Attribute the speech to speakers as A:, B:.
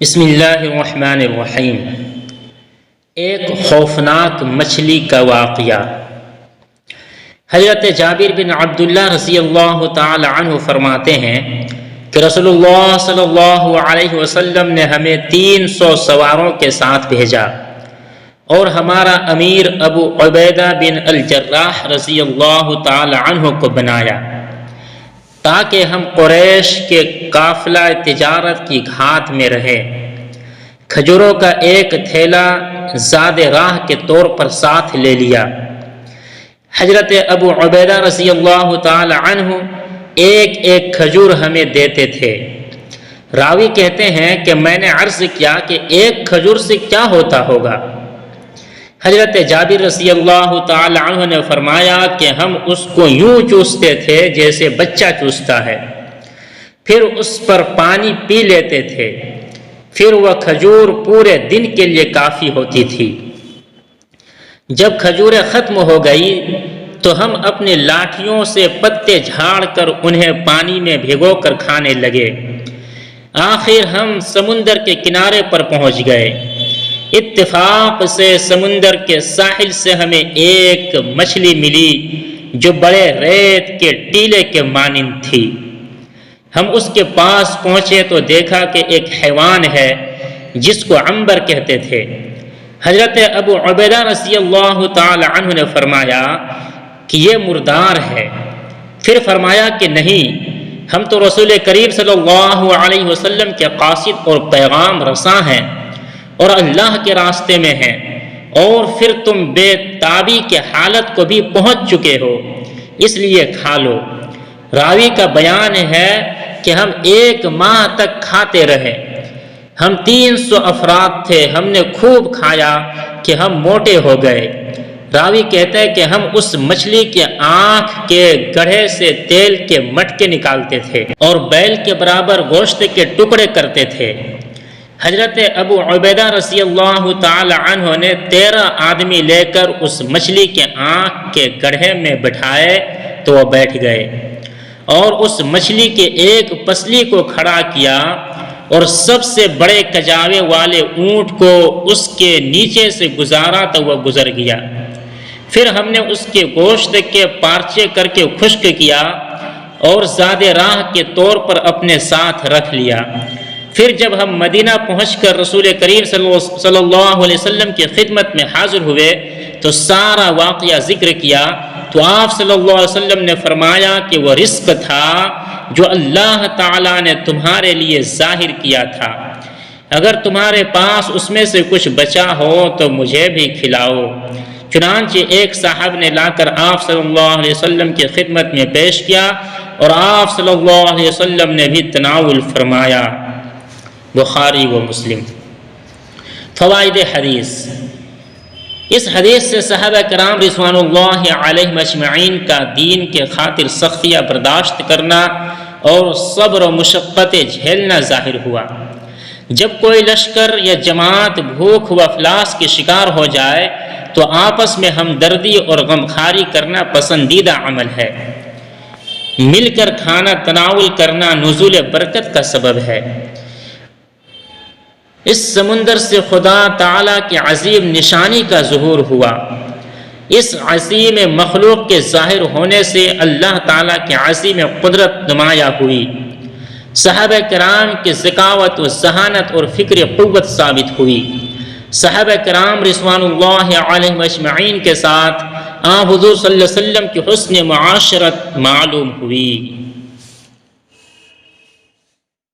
A: بسم اللہ الرحمن الرحیم۔ ایک خوفناک مچھلی کا واقعہ۔ حضرت جابر بن عبداللہ رضی اللہ تعالی عنہ فرماتے ہیں کہ رسول اللہ صلی اللہ علیہ وسلم نے ہمیں 300 سواروں کے ساتھ بھیجا اور ہمارا امیر ابو عبیدہ بن الجراح رضی اللہ تعالی عنہ کو بنایا تاکہ ہم قریش کے قافلہ تجارت کی گھاٹ میں رہے۔ کھجوروں کا ایک تھیلا زاد راہ کے طور پر ساتھ لے لیا۔ حضرت ابو عبیدہ رضی اللہ تعالی عنہ ایک ایک کھجور ہمیں دیتے تھے۔ راوی کہتے ہیں کہ میں نے عرض کیا کہ ایک کھجور سے کیا ہوتا ہوگا؟ حضرت جابر رضی اللہ تعالی عنہ نے فرمایا کہ ہم اس کو یوں چوستے تھے جیسے بچہ چوستا ہے، پھر اس پر پانی پی لیتے تھے، پھر وہ کھجور پورے دن کے لیے کافی ہوتی تھی۔ جب کھجوریں ختم ہو گئی تو ہم اپنی لاٹھیوں سے پتے جھاڑ کر انہیں پانی میں بھگو کر کھانے لگے۔ آخر ہم سمندر کے کنارے پر پہنچ گئے۔ اتفاق سے سمندر کے ساحل سے ہمیں ایک مچھلی ملی جو بڑے ریت کے ٹیلے کے مانند تھی۔ ہم اس کے پاس پہنچے تو دیکھا کہ ایک حیوان ہے جس کو عنبر کہتے تھے۔ حضرت ابو عبیدہ رضی اللہ تعالی عنہ نے فرمایا کہ یہ مردار ہے۔ پھر فرمایا کہ نہیں، ہم تو رسول کریم صلی اللہ علیہ وسلم کے قاصد اور پیغام رساں ہیں اور اللہ کے راستے میں ہیں، اور پھر تم بے تابی کے حالت کو بھی پہنچ چکے ہو، اس لیے کھا لو۔ راوی کا بیان ہے کہ ہم 1 ماہ تک کھاتے رہے۔ ہم 300 افراد تھے، ہم نے خوب کھایا کہ ہم موٹے ہو گئے۔ راوی کہتا ہے کہ ہم اس مچھلی کے آنکھ کے گڑھے سے تیل کے مٹکے نکالتے تھے اور بیل کے برابر گوشت کے ٹکڑے کرتے تھے۔ حضرت ابو عبیدہ رضی اللہ تعالی عنہ نے 13 آدمی لے کر اس مچھلی کے آنکھ کے گڑھے میں بٹھائے تو وہ بیٹھ گئے، اور اس مچھلی کے ایک پسلی کو کھڑا کیا اور سب سے بڑے کجاوے والے اونٹ کو اس کے نیچے سے گزارا تو وہ گزر گیا۔ پھر ہم نے اس کے گوشت کے پارچے کر کے خشک کیا اور زاد راہ کے طور پر اپنے ساتھ رکھ لیا۔ پھر جب ہم مدینہ پہنچ کر رسول کریم صلی اللہ علیہ وسلم کی خدمت میں حاضر ہوئے تو سارا واقعہ ذکر کیا تو آپ صلی اللہ علیہ وسلم نے فرمایا کہ وہ رزق تھا جو اللہ تعالیٰ نے تمہارے لیے ظاہر کیا تھا، اگر تمہارے پاس اس میں سے کچھ بچا ہو تو مجھے بھی کھلاؤ۔ چنانچہ ایک صاحب نے لا کر آپ صلی اللہ علیہ وسلم کی خدمت میں پیش کیا اور آپ صلی اللہ علیہ وسلم نے بھی تناول فرمایا۔ بخاری و مسلم۔ فوائد حدیث۔ اس حدیث سے صحابہ کرام رضوان اللہ علیہم اجمعین کا دین کے خاطر سختیاں برداشت کرنا اور صبر و مشقت جھیلنا ظاہر ہوا۔ جب کوئی لشکر یا جماعت بھوک و افلاس کے شکار ہو جائے تو آپس میں ہمدردی اور غمخواری کرنا پسندیدہ عمل ہے۔ مل کر کھانا تناول کرنا نزول برکت کا سبب ہے۔ اس سمندر سے خدا تعالیٰ کی عظیم نشانی کا ظہور ہوا۔ اس عظیم مخلوق کے ظاہر ہونے سے اللہ تعالیٰ کی عظیم قدرت نمایاں ہوئی۔ صحابہ کرام کی ذکاوت و ذہانت اور فکر قوت ثابت ہوئی۔ صحابہ کرام رضوان اللہ علیہم اجمعین کے ساتھ حضور صلی اللہ علیہ وسلم کی حسن معاشرت معلوم ہوئی۔